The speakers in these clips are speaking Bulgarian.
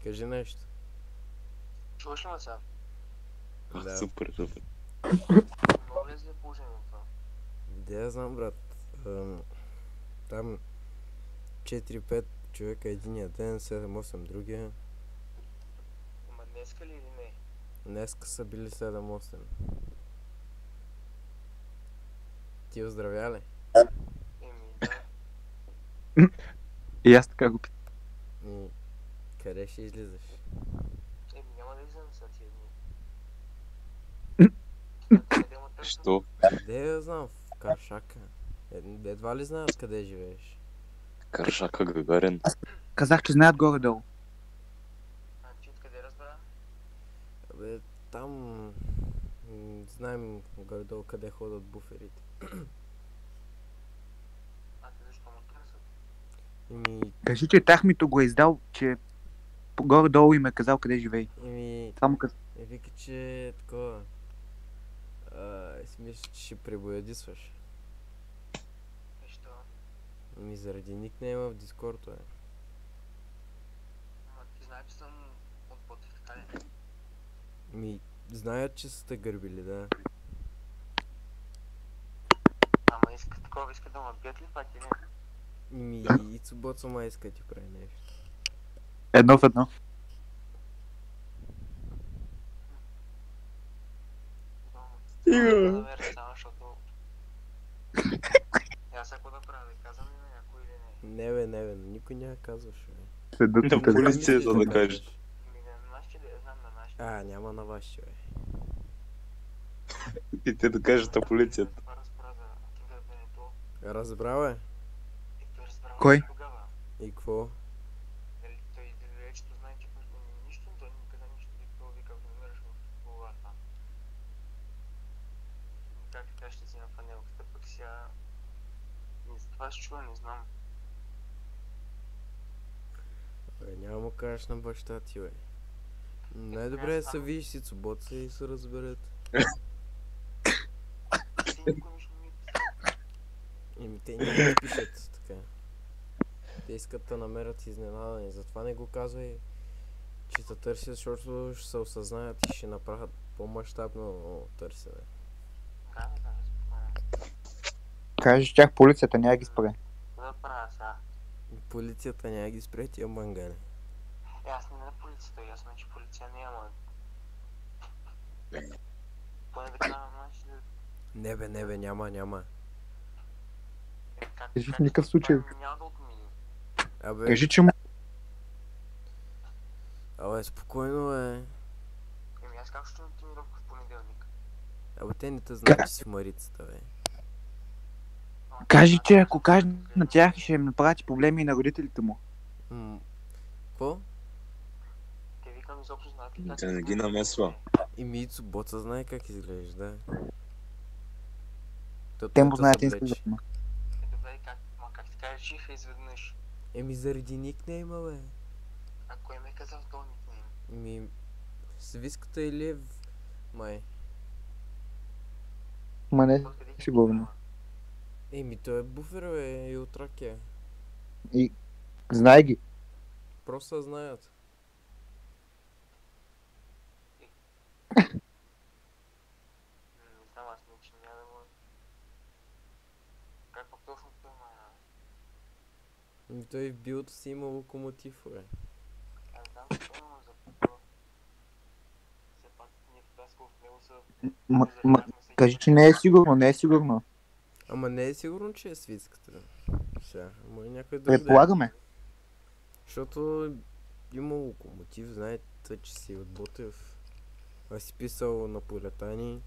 Кажи нещо. Чуваш ли ме сега? Да. Супер, супер. Много ли е положението? Де я знам, брат. Там 4-5 човека единия ден, 7-8 другия. Ама днеска ли или не? Днеска са били 7-8. Ти оздравя ли? Да. И аз така го питам. И къде ще излизаш? Няма да излизам сега тия дни. Къде ме търсим? Що? Де я знам? В Каршака. Едва ли знаят къде живееш? Каршака Гагарин. Казах, че знаят горе-долу. А ти откъде разбра? Абе, там... знаем горе-долу къде ходят буферите. А ти защо ме търсят? Кажи, че Тахмито го е издал, че горе-долу им е казал къде живее. Това му каза. Вика, че е такова... си мисля, че ще пребоядисваш. Защо? Заради никнейма в Дискорд, Ама ти знаеш, че съм от Ботев, така ли? Знаят, че са те гърбили, да. Ама иска такова, иска да ме бият ли пак или не? Ицо Боцо май иска да ти прави нещо. Едно в едно. Да намеря само, защото... Аз ако да правя, да казвам ли на някой или не? Не бе, никой няма казваш, бе. Седат На на телевизия. полицията да кажеш. Ми на нашите да я знам на нашите. Няма на ваши, бе. И те да кажат на полицията. Това разпра за гърбенето. Разбрал е? И той разбра Кой? тогава. И какво? Нали, той вечето знае, че нищо, той не каза нищо, и той вика, ако намираш в колата. Как така ще си на панелката, пък сега... И за това се чува, не знам. Бе, няма му кажеш на баща ти, бе. Най-добре е да се видиш с Ицо Боца и се разберат. Ти никой нищо не ми писал. Те няма да пишат така. Те искат да намерят изненадани, затова не го казвай, че те търсят, защото ще се осъзнаят и ще направят по-мащабно търсене. Да, спокойно. Кажеш, тях полицията няма ги спре. Какво да правя сега? Полицията няма ги спре тия мангани. Аз не на полицията, ясно е, че полиция няма. Поне да кажа, значи да... Не бе, няма. Кажи в никакъв случай. Няма да отмини. Абе, Кажи, че му... спокойно, бе. Аз как ще имам тренировка в понеделник? Абе, те не те знаят, че си в Марицата, бе. Кажи, че ако кажеш на тях, ще им направи проблеми и на родителите му. Какво? Те викам изобщо знаят ли как... Да не ги намесва. Ицо Боца знае как изглежда. Те му знаят инстинктивно. Добре, как ти кажеш чиха изведнъж? Заради никнейма, бе. А кой ме е казал то никнейм? Свиската или май. Ма не, Откъде ги сигурно. Той е буфер, бе, и от Ракия. И знае ги. Просто знаят. Не знам, аз не, че няма да му... Как пък точно той ма... Той в билото си има локомотив, бе. Аз знам, че той има за пътува. Все пак ние тогава в него са... Кажи, че не е сигурно, не е сигурно. Ама не е сигурно, че е свитската. Сега, ама някой друг. Предполагаме. Защото има локомотив, знаете, че си от Ботев. Аз си писал на полетани.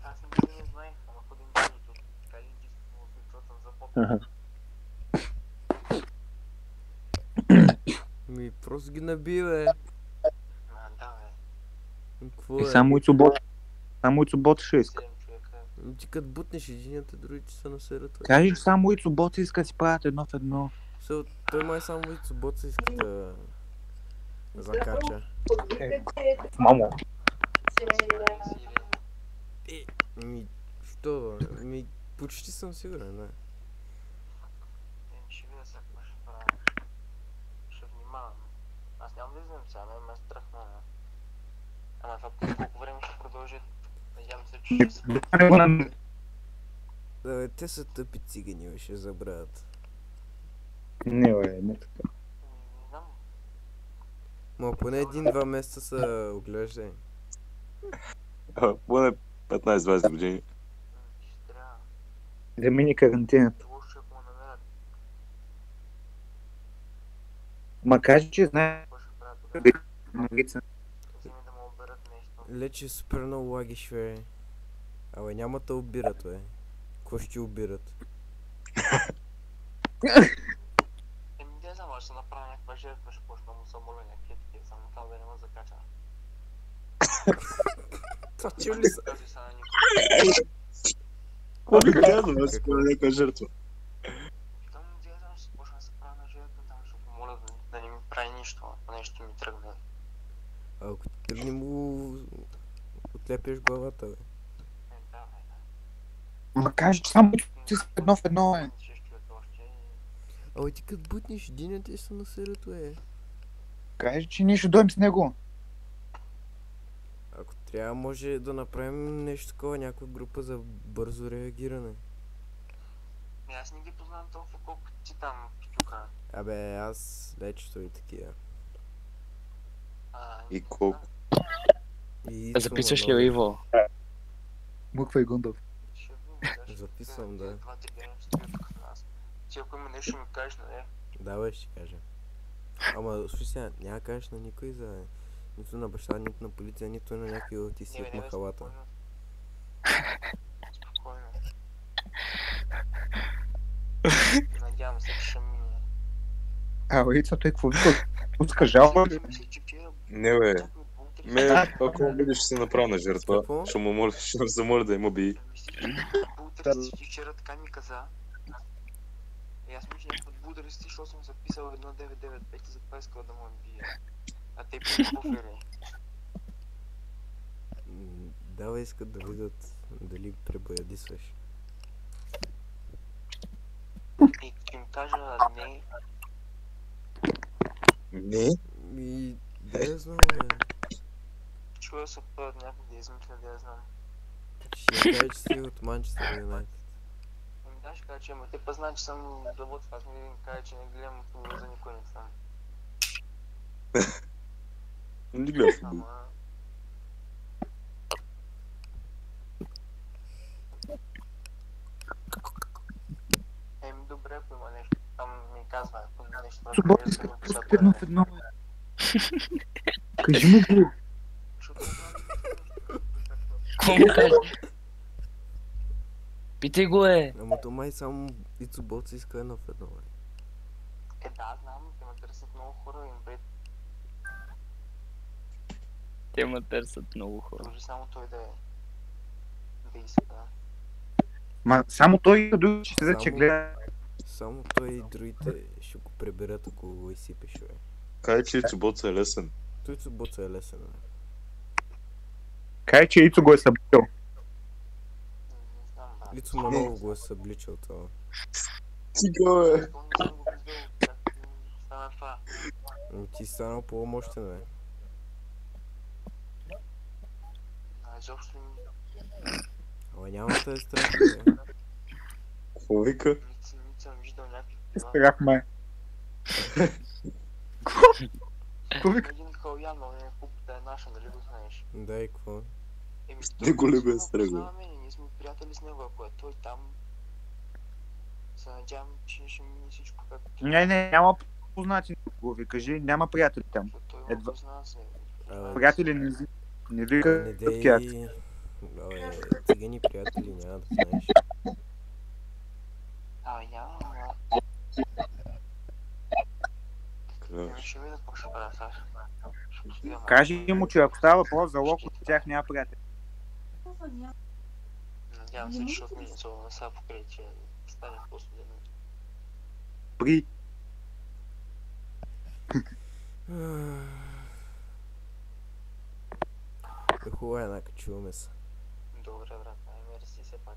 Аз не знаех, ама ходим да защото така ли единствено му съм за Ботев. Просто ги наби, бе. Да, бе. Какво И е? само Ицубот ще иска. 7 човека. Ти като бутнеш единият, другите са насерат. Кажи, че само Ицубот иска да си правят едно в едно. Той май само Ицо Боца иска да закача. Мамо. Що? Почти съм сигурен, да. Ще видя сега какво ще правя. Ще внимавам. Не го намери. Да, бе, те са тъпи цигани, бе, ще забравят. Не, бе, не така. Не знам. Ма поне 1-2 месеца са оглеждани. Поне 15-20 години. Ще трябва. Да мини карантината. Лошо, ако му намерят. Ма кажи, че знае Какво ще правят тогава? Марица. Вземи да му оберат нещо. Лече супер много лагиш, бе. Абе, няма да обират, бе. Какво ще обират? Не знам, ще направя някаква жертва, ще почна му самоля някакви такива, само това да не ме закача. Това че ли са? Кажи са на никой. Обикновено, аз спомня някаква жертва. Там не знам, ще почна да се правя на жертва, там ще помоля да не ми прави нищо, а нещо ми тръгне. Ако ти тръгне му отлепяш главата, бе. Да, бе. Ма кажи, че само ти с едно в едно, бе. Ще чуят още. Абе, ти като бутнеш един, те са на серето, бе. Кажи, че ние ще дойдем с него. Ако трябва, може да направим нещо такова, някаква група за бързо реагиране. Аз не ги познавам толкова колкото ти там, тука. Абе, аз лечето и такива. И колко? И Записваш ли, Иво? Буква и Гондов. Ще видим, Записвам, да. 2-3 дни ще стоят тук с нас. Ти ако има нещо ми кажеш, нали? Да, бе, ще кажа. Ама, слушай сега, няма да кажеш на никой за... Нито на баща, нито на полиция, нито на някакви аутисти от махалата. Спокойно. Надявам се, че ще мине. Абе, Ица, той какво вика? Пуска жалба. Мисля, че вчера Не, бе. чак ми бутри. Ме, ако му бъдеш, ще се направя на жертва. Какво? Ще му моля, ще му замоля да им убий. Бултърсти ти вчера така ми каза. И аз мисля, че бултърсти, защото съм записал 1995 и затова искал да му бие. А те по-буфери. Да, бе, искат да видят дали пребоядисваш. И като им кажа не, Не? И... Да я знам, бе. чуя се път някъде измисля да я знам. Ще я кажа, че си от Манчестър Юнайтед. Ами да, ще кажа, че ама те па знаят, че съм завод, аз ми да им кажа, че не гледам футбол за никой не съм. Не гледам футбол. Ама... Еми добре, ако има нещо, там ми казва, ако има нещо, Свободно да иска го да пиша пуска едно в едно, бе. Кажи му го. защото Какво му кажеш? Питай го, Ама то май само Ицо Боци иска едно в едно, бе. да, знам, те ме търсят много хора, им пред Те ме търсят много хора. дължи само той да иска. Ма само той други ще седят, че Само- гледа. Само той и другите ще го преберат, ако го изсипеш, бе. Кай, че чубоца е лесен. Той Ицо Боца е лесен, бе. Кай, че Ицо го е събил. Не знам, брат. Ицо много го е събличал това. Стига, бе. Защо не съм го виждал, как стана това? Ами ти станал по-мощен, бе. Изобщо Ама няма да е страх, бе. Какво вика? не съм виждал някакви такива. Страх ме. Какво вика? Един халян, но не купата е наша, нали го знаеш? Да, и какво? Еми, Не го ли ние бе го стръгал? познаваме, ние сме приятели с него, ако е той там. Се надявам, че ще мине всичко както трябва. Не, няма познати го ви. Кажи, няма приятели там. Защото той ме Едва. познава с него. Абе, Приятели не вика не тъпкият. дей... Абе, цигани приятели няма да знаеш. Няма, ама... Ще видя какво ще правя сега. Ще постоя малко. Кажи му, че ако става въпрос за локо, от тях няма приятели. Надявам се, че защото ми се са покрай, че стане по-студено. При. Хубаво е, нака чуваме се. Добре, брат, мерси се пак.